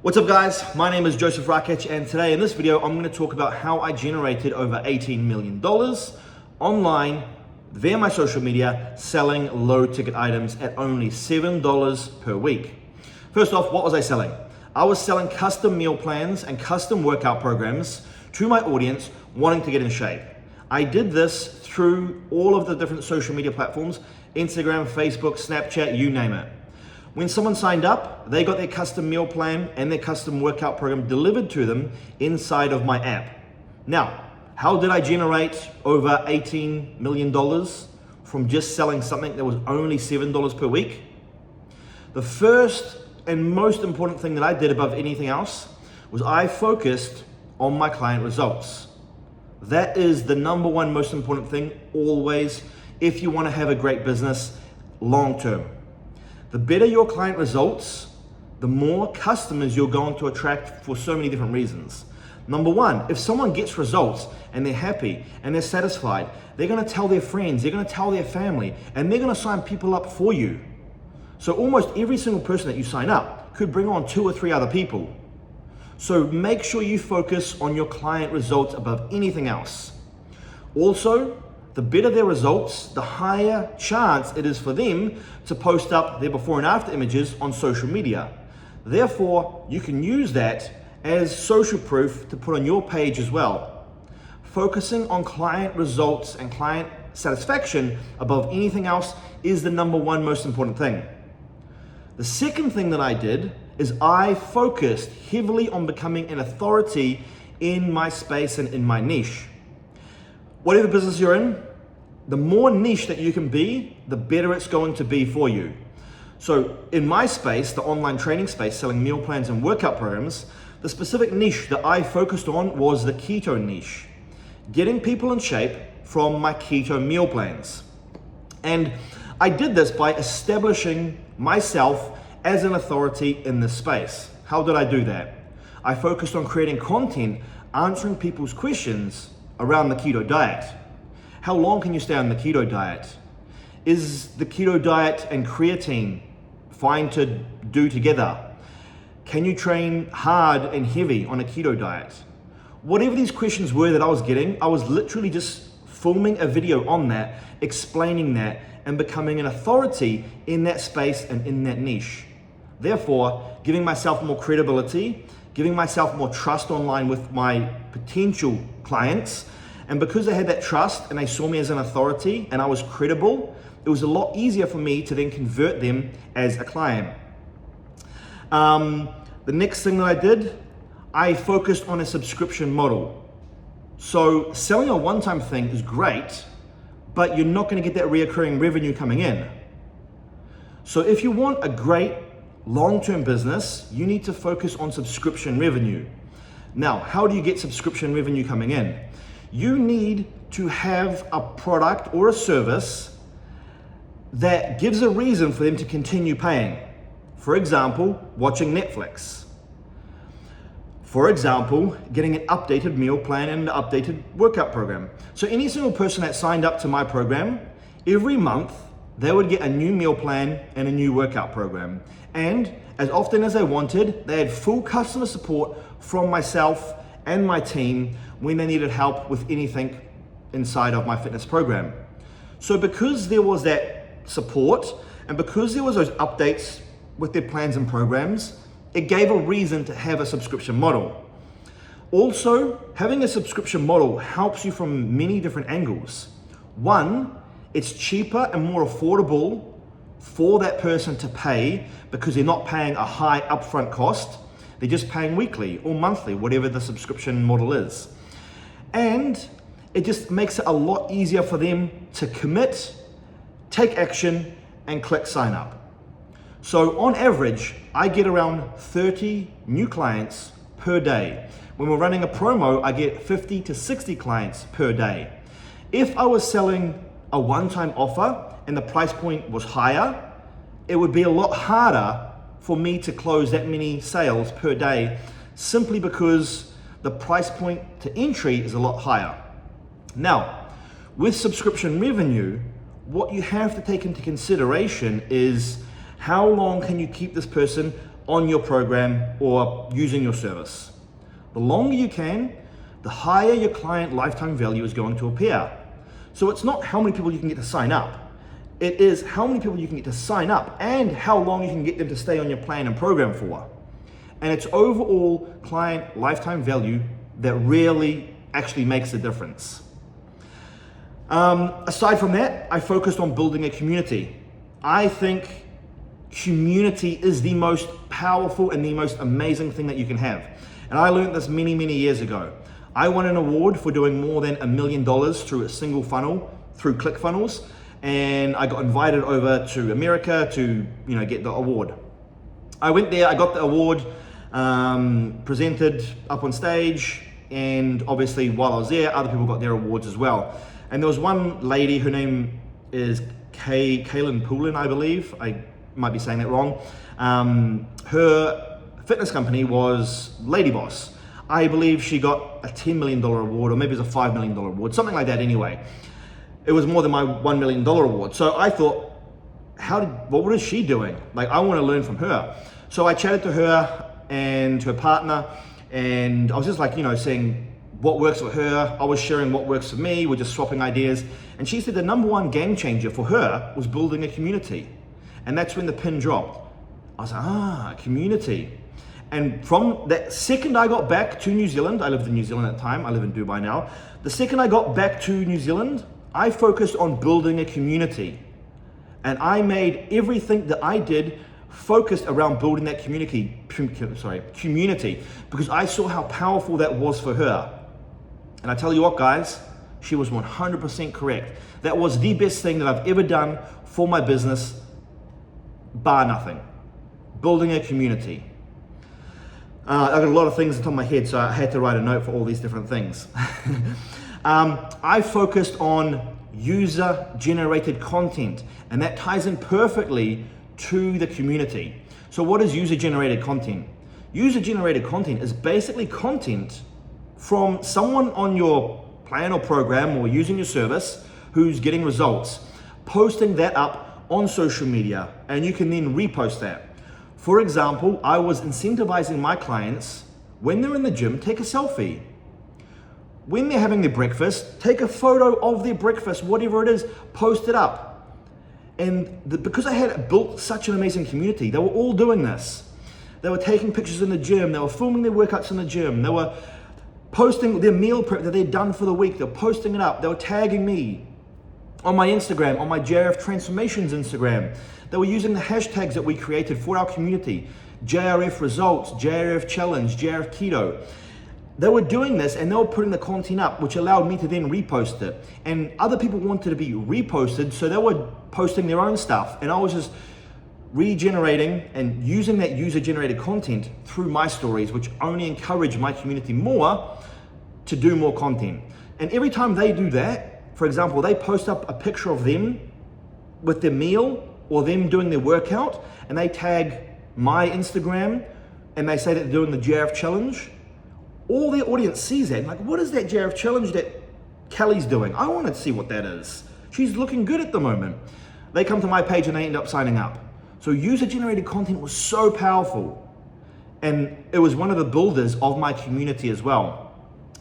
What's up guys, my name is Joseph Rakic, and today in this video I'm going to talk about how I generated over $18 million online via my social media selling low ticket items at only $7 per week. First off, what was I selling? I was selling custom meal plans and custom workout programs to my audience wanting to get in shape. I did this through all of the different social media platforms, Instagram, Facebook, Snapchat, you name it. When someone signed up, they got their custom meal plan and their custom workout program delivered to them inside of my app. Now, how did I generate over $18 million from just selling something that was only $7 per week? The first and most important thing that I did above anything else was I focused on my client results. That is the number one most important thing always if you want to have a great business long term. The better your client results, the more customers you're going to attract for so many different reasons. Number one, if someone gets results and they're happy and they're satisfied, they're gonna tell their friends, they're gonna tell their family, and they're gonna sign people up for you. So almost every single person that you sign up could bring on 2 or 3 other people. So make sure you focus on your client results above anything else. Also, the better their results, the higher chance it is for them to post up their before and after images on social media. Therefore, you can use that as social proof to put on your page as well. Focusing on client results and client satisfaction above anything else is the number one most important thing. The second thing that I did is I focused heavily on becoming an authority in my space and in my niche. Whatever business you're in, the more niche that you can be, the better it's going to be for you. So in my space, the online training space, selling meal plans and workout programs, the specific niche that I focused on was the keto niche. Getting people in shape from my keto meal plans. And I did this by establishing myself as an authority in this space. How did I do that? I focused on creating content, answering people's questions around the keto diet. How long can you stay on the keto diet? Is the keto diet and creatine fine to do together? Can you train hard and heavy on a keto diet? Whatever these questions were that I was getting, I was literally just filming a video on that, explaining that, and becoming an authority in that space and in that niche. Therefore, giving myself more credibility, giving myself more trust online with my potential clients. And because they had that trust and they saw me as an authority and I was credible, it was a lot easier for me to then convert them as a client. The next thing that I did, I focused on a subscription model. So selling a one-time thing is great, but you're not going to get that reoccurring revenue coming in. So if you want a great long-term business, you need to focus on subscription revenue. Now, how do you get subscription revenue coming in? You need to have a product or a service that gives a reason for them to continue paying. For example, watching Netflix. For example, getting an updated meal plan and an updated workout program. So any single person that signed up to my program, every month they would get a new meal plan and a new workout program. And as often as they wanted, they had full customer support from myself and my team when they needed help with anything inside of my fitness program. So because there was that support and because there was those updates with their plans and programs, it gave a reason to have a subscription model. Also, having a subscription model helps you from many different angles. One, it's cheaper and more affordable for that person to pay because they're not paying a high upfront cost. They're just paying weekly or monthly, whatever the subscription model is. And it just makes it a lot easier for them to commit, take action, and click sign up. So on average, I get around 30 new clients per day. When we're running a promo, I get 50 to 60 clients per day. If I was selling a one-time offer and the price point was higher, it would be a lot harder for me to close that many sales per day simply because the price point to entry is a lot higher. Now, with subscription revenue, what you have to take into consideration is how long can you keep this person on your program or using your service. The longer you can, the higher your client lifetime value is going to appear. So it's not how many people you can get to sign up. It is how many people you can get to sign up and how long you can get them to stay on your plan and program for. And it's overall client lifetime value that really actually makes a difference. Aside from that, I focused on building a community. I think community is the most powerful and the most amazing thing that you can have. And I learned this many, many years ago. I won an award for doing more than $1 million through a single funnel, through ClickFunnels. And I got invited over to America to, get the award. I went there, I got the award, presented up on stage, and obviously while I was there, other people got their awards as well. And there was one lady, her name is Kaylin Poulin, I believe. I might be saying that wrong. Her fitness company was Lady Boss. I believe she got a $10 million award, or maybe it was a $5 million award, something like that anyway. It was more than my $1 million award. So I thought, what is she doing? Like, I want to learn from her. So I chatted to her and her partner, and I was just like, saying what works for her. I was sharing what works for me. We're just swapping ideas. And she said the number one game changer for her was building a community. And that's when the pin dropped. I was like, community. And from that second I got back to New Zealand, I lived in New Zealand at the time, I live in Dubai now. The second I got back to New Zealand, I focused on building a community. And I made everything that I did focused around building that community, because I saw how powerful that was for her. And I tell you what, guys, she was 100% correct. That was the best thing that I've ever done for my business, bar nothing. Building a community. I got a lot of things on top of my head, so I had to write a note for all these different things. I focused on user-generated content, and that ties in perfectly to the community. So what is user-generated content? User-generated content is basically content from someone on your plan or program or using your service who's getting results, posting that up on social media, and you can then repost that. For example, I was incentivizing my clients, when they're in the gym, take a selfie. When they're having their breakfast, take a photo of their breakfast, whatever it is, post it up. And because I had built such an amazing community, they were all doing this. They were taking pictures in the gym, they were filming their workouts in the gym, they were posting their meal prep that they'd done for the week, they were posting it up, they were tagging me on my Instagram, on my JRF Transformations Instagram. They were using the hashtags that we created for our community, JRF Results, JRF Challenge, JRF Keto. They were doing this and they were putting the content up, which allowed me to then repost it. And other people wanted to be reposted, so they were posting their own stuff. And I was just regenerating and using that user-generated content through my stories, which only encourage my community more to do more content. And every time they do that, for example, they post up a picture of them with their meal or them doing their workout, and they tag my Instagram and they say that they're doing the JRF challenge, all their audience sees that. Like, what is that JRF challenge that Kelly's doing? I want to see what that is. She's looking good at the moment. They come to my page and they end up signing up. So user-generated content was so powerful. And it was one of the builders of my community as well.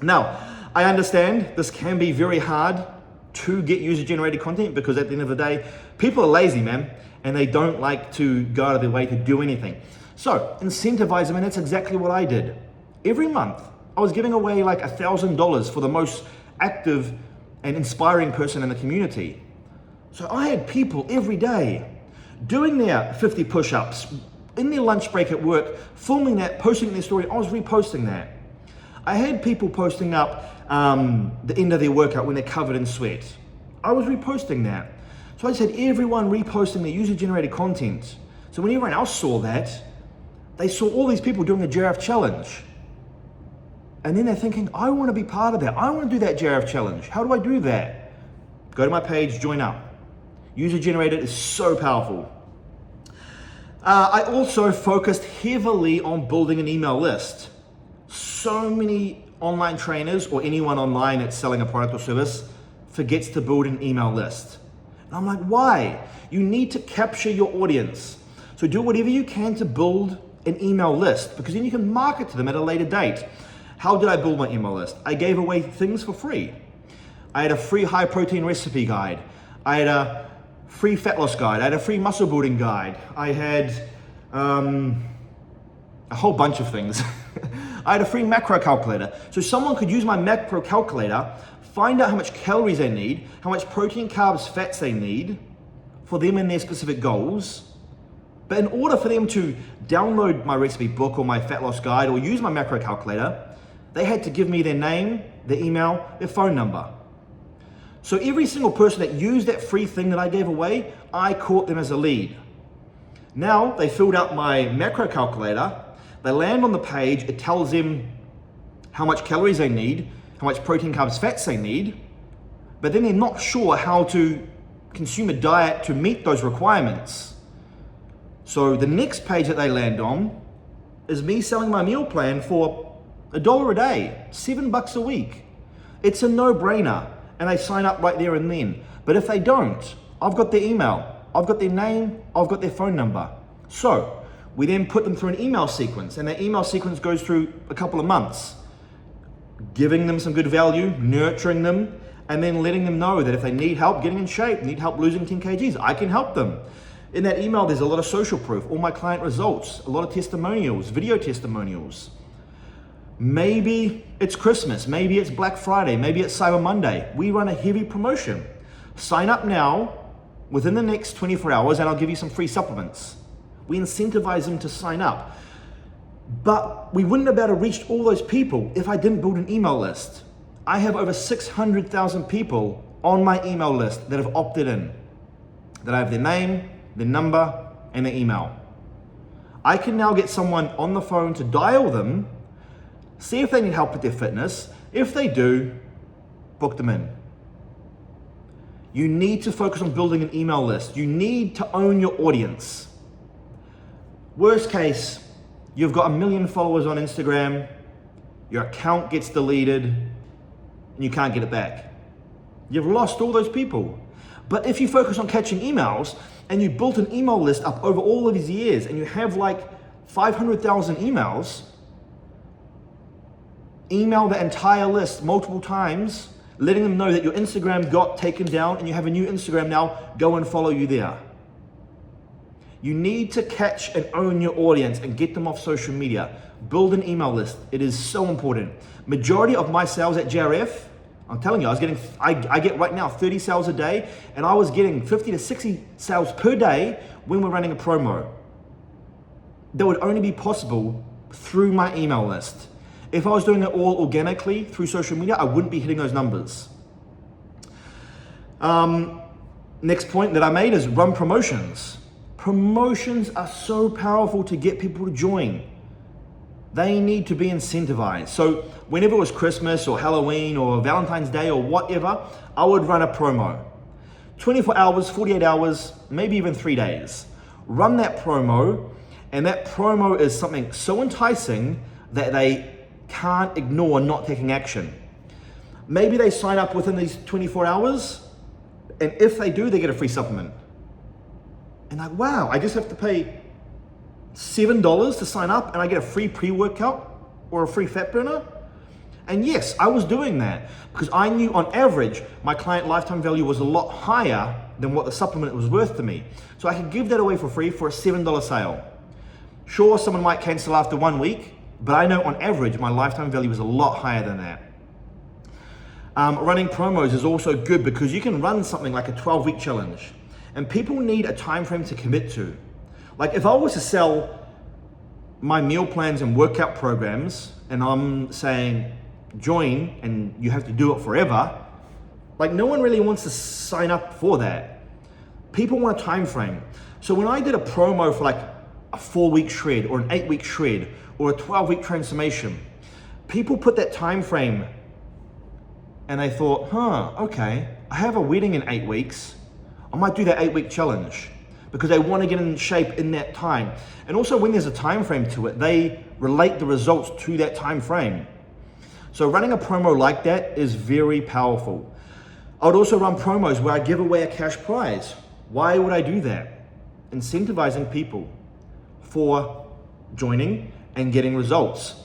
Now, I understand this can be very hard to get user-generated content because at the end of the day, people are lazy, man, and they don't like to go out of their way to do anything. So incentivize them, and that's exactly what I did. Every month, I was giving away like $1,000 for the most active and inspiring person in the community. So I had people every day doing their 50 push-ups, in their lunch break at work, filming that, posting their story. I was reposting that. I had people posting up the end of their workout when they're covered in sweat. I was reposting that. So I just had everyone reposting their user-generated content. So when everyone else saw that, they saw all these people doing the JRF challenge. And then they're thinking, I want to be part of that. I want to do that JRF challenge. How do I do that? Go to my page, join up. User-generated is so powerful. I also focused heavily on building an email list. So many online trainers or anyone online that's selling a product or service forgets to build an email list. And I'm like, why? You need to capture your audience. So do whatever you can to build an email list, because then you can market to them at a later date. How did I build my email list? I gave away things for free. I had a free high protein recipe guide. I had a free fat loss guide. I had a free muscle building guide. I had a whole bunch of things. I had a free macro calculator. So someone could use my macro calculator, find out how much calories they need, how much protein, carbs, fats they need for them and their specific goals. But in order for them to download my recipe book or my fat loss guide or use my macro calculator, they had to give me their name, their email, their phone number. So every single person that used that free thing that I gave away, I caught them as a lead. Now they filled out my macro calculator, they land on the page, it tells them how much calories they need, how much protein, carbs, fats they need, but then they're not sure how to consume a diet to meet those requirements. So the next page that they land on is me selling my meal plan for $1 a day, $7 a week. It's a no-brainer, and they sign up right there and then. But if they don't, I've got their email, I've got their name, I've got their phone number. So we then put them through an email sequence, and that email sequence goes through a couple of months, giving them some good value, nurturing them, and then letting them know that if they need help getting in shape, need help losing 10 kgs, I can help them. In that email, there's a lot of social proof, all my client results, a lot of testimonials, video testimonials. Maybe it's Christmas, maybe it's Black Friday, maybe it's Cyber Monday. We run a heavy promotion. Sign up now within the next 24 hours and I'll give you some free supplements. We incentivize them to sign up. But we wouldn't have been able to reach all those people if I didn't build an email list. I have over 600,000 people on my email list that have opted in, that I have their name, their number, and their email. I can now get someone on the phone to dial them, see if they need help with their fitness. If they do, book them in. You need to focus on building an email list. You need to own your audience. Worst case, you've got 1 million followers on Instagram, your account gets deleted, and you can't get it back. You've lost all those people. But if you focus on catching emails, and you built an email list up over all of these years, and you have like 500,000 emails, email the entire list multiple times, letting them know that your Instagram got taken down and you have a new Instagram now, go and follow you there. You need to catch and own your audience and get them off social media. Build an email list. It is so important. Majority of my sales at JRF, I'm telling you, I get right now 30 sales a day, and I was getting 50 to 60 sales per day when we're running a promo. That would only be possible through my email list. If I was doing it all organically through social media, I wouldn't be hitting those numbers. Next point that I made is run promotions. Promotions are so powerful to get people to join. They need to be incentivized. So whenever it was Christmas or Halloween or Valentine's Day or whatever, I would run a promo. 24 hours, 48 hours, maybe even 3 days. Run that promo, and that promo is something so enticing that they can't ignore not taking action. Maybe they sign up within these 24 hours, and if they do, they get a free supplement. And like, wow, I just have to pay $7 to sign up and I get a free pre-workout or a free fat burner? And yes, I was doing that because I knew on average my client lifetime value was a lot higher than what the supplement was worth to me. So I could give that away for free for a $7 sale. Sure, someone might cancel after 1 week, but I know on average my lifetime value is a lot higher than that. Running promos is also good because you can run something like a 12-week challenge, and people need a time frame to commit to. Like if I was to sell my meal plans and workout programs and I'm saying join and you have to do it forever, like no one really wants to sign up for that. People want a time frame. So when I did a promo for like a 4-week shred or an 8-week shred or a 12-week transformation, people put that time frame and they thought, okay, I have a wedding in 8 weeks. I might do that 8-week challenge, because they want to get in shape in that time. And also when there's a time frame to it, they relate the results to that time frame. So running a promo like that is very powerful. I would also run promos where I give away a cash prize. Why would I do that? Incentivizing people for joining and getting results.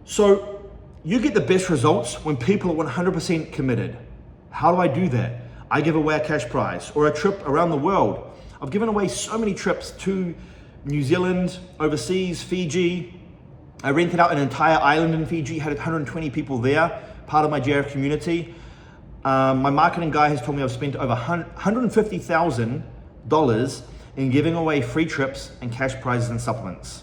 So you get the best results when people are 100% committed. How do I do that? I give away a cash prize or a trip around the world. I've given away so many trips to New Zealand, overseas, Fiji. I rented out an entire island in Fiji, had 120 people there, part of my JRF community. My marketing guy has told me I've spent over $150,000 in giving away free trips and cash prizes and supplements.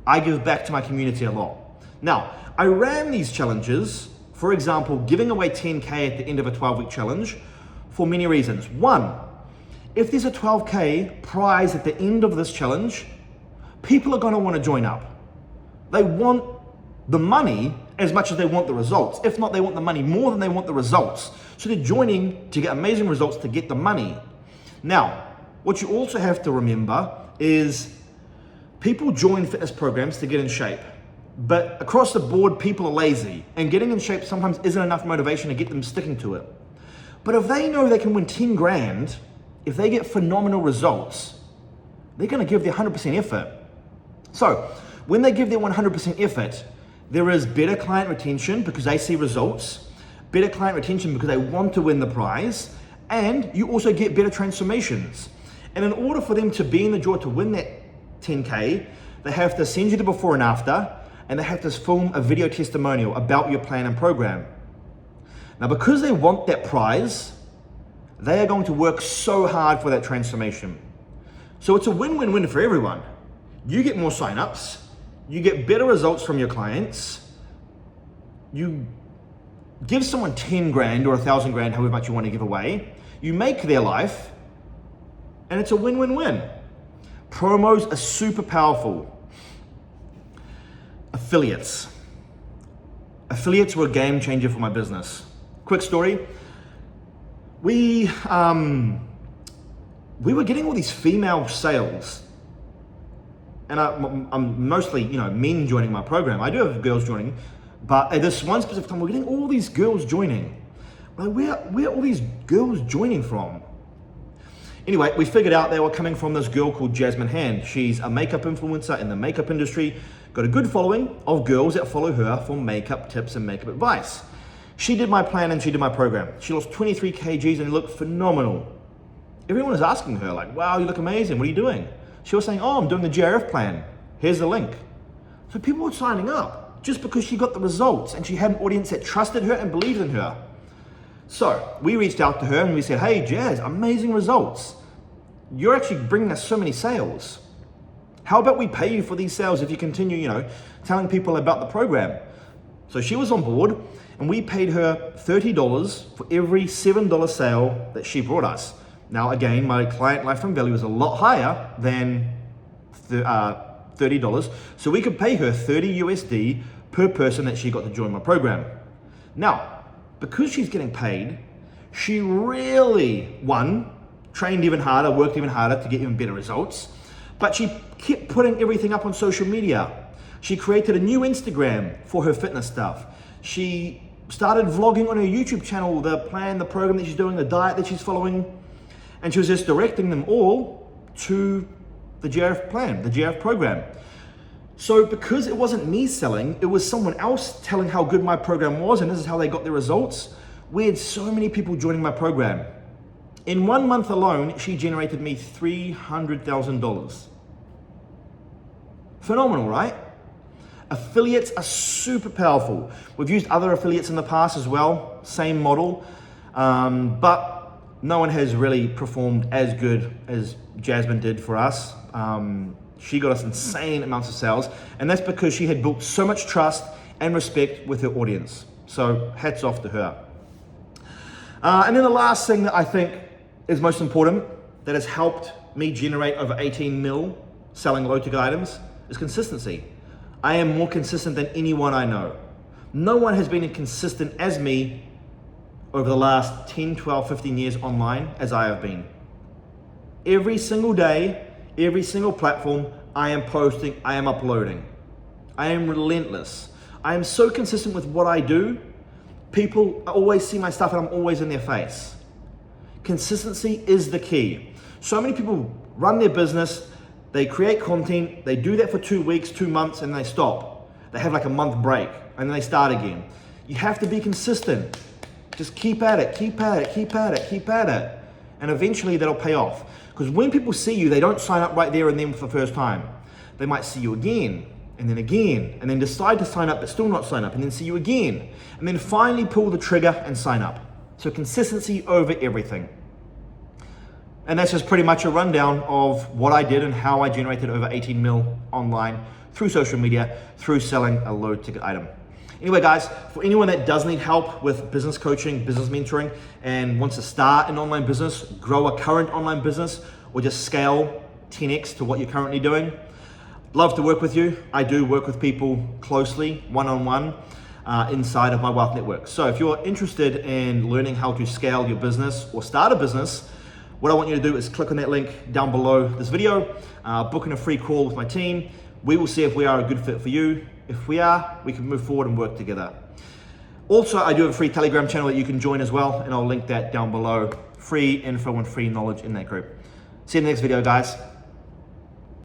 I give back to my community a lot. Now, I ran these challenges, for example, giving away 10K at the end of a 12-week challenge for many reasons. One, if there's a 12K prize at the end of this challenge, people are gonna wanna join up. They want the money as much as they want the results. If not, they want the money more than they want the results. So they're joining to get amazing results to get the money. Now, what you also have to remember is people join fitness programs to get in shape. But across the board, people are lazy, and getting in shape sometimes isn't enough motivation to get them sticking to it. But if they know they can win 10 grand, if they get phenomenal results, they're gonna give their 100% effort. So when they give their 100% effort, there is better client retention because they see results, better client retention because they want to win the prize, and you also get better transformations. And in order for them to be in the draw to win that 10K, they have to send you the before and after, and they have to film a video testimonial about your plan and program. Now, because they want that prize, they are going to work so hard for that transformation. So it's a win-win-win for everyone. You get more signups, you get better results from your clients, you give someone 10 grand or 1,000 grand, however much you want to give away, you make their life, and it's a win-win-win. Promos are super powerful. Affiliates. Affiliates were a game changer for my business. Quick story. We were getting all these female sales, and I'm mostly, men joining my program. I do have girls joining, but at this one specific time, we're getting all these girls joining. Like, where are all these girls joining from? Anyway, we figured out they were coming from this girl called Jasmine Hand. She's a makeup influencer in the makeup industry, got a good following of girls that follow her for makeup tips and makeup advice. She did my plan and she did my program. She lost 23 kgs and looked phenomenal. Everyone was asking her, like, wow, you look amazing, what are you doing? She was saying, oh, I'm doing the JRF plan. Here's the link. So people were signing up just because she got the results and she had an audience that trusted her and believed in her. So we reached out to her and we said, hey, Jazz, amazing results. You're actually bringing us so many sales. How about we pay you for these sales if you continue, telling people about the program? So she was on board and we paid her $30 for every $7 sale that she brought us. Now, again, my client lifetime value was a lot higher than $30. So we could pay her 30 USD per person that she got to join my program. Now, because she's getting paid, she really, trained even harder, worked even harder to get even better results, but she kept putting everything up on social media. She created a new Instagram for her fitness stuff. She started vlogging on her YouTube channel, the plan, the program that she's doing, the diet that she's following, and she was just directing them all to the JRF plan, the JRF program. So because it wasn't me selling, it was someone else telling how good my program was, and this is how they got their results, we had so many people joining my program. In 1 month alone, she generated me $300,000. Phenomenal, right? Affiliates are super powerful. We've used other affiliates in the past as well, same model, but no one has really performed as good as Jasmine did for us. She got us insane amounts of sales, and that's because she had built so much trust and respect with her audience. So hats off to her. And then the last thing that I think is most important that has helped me generate over 18 mil selling low ticket items is consistency. I am more consistent than anyone I know. No one has been as consistent as me over the last 10, 12, 15 years online as I have been. Every single day, every single platform, I am posting, I am uploading. I am relentless. I am so consistent with what I do. People always see my stuff and I'm always in their face. Consistency is the key. So many people run their business, They create content, they do that for 2 weeks, 2 months, and they stop. They have like a month break, and then they start again. You have to be consistent. Just keep at it, keep at it, keep at it, keep at it. And eventually that'll pay off. Because when people see you, they don't sign up right there and then for the first time. They might see you again, and then decide to sign up but still not sign up, and then see you again. And then finally pull the trigger and sign up. So consistency over everything. And that's just pretty much a rundown of what I did and how I generated over 18 mil online through social media, through selling a low ticket item. Anyway, guys, for anyone that does need help with business coaching, business mentoring, and wants to start an online business, grow a current online business, or just scale 10x to what you're currently doing, love to work with you. I do work with people closely, one-on-one, inside of my Wealth Network. So if you're interested in learning how to scale your business or start a business, what I want you to do is click on that link down below this video, book in a free call with my team. We will see if we are a good fit for you. If we are, we can move forward and work together. Also, I do have a free Telegram channel that you can join as well, and I'll link that down below. Free info and free knowledge in that group. See you in the next video, guys.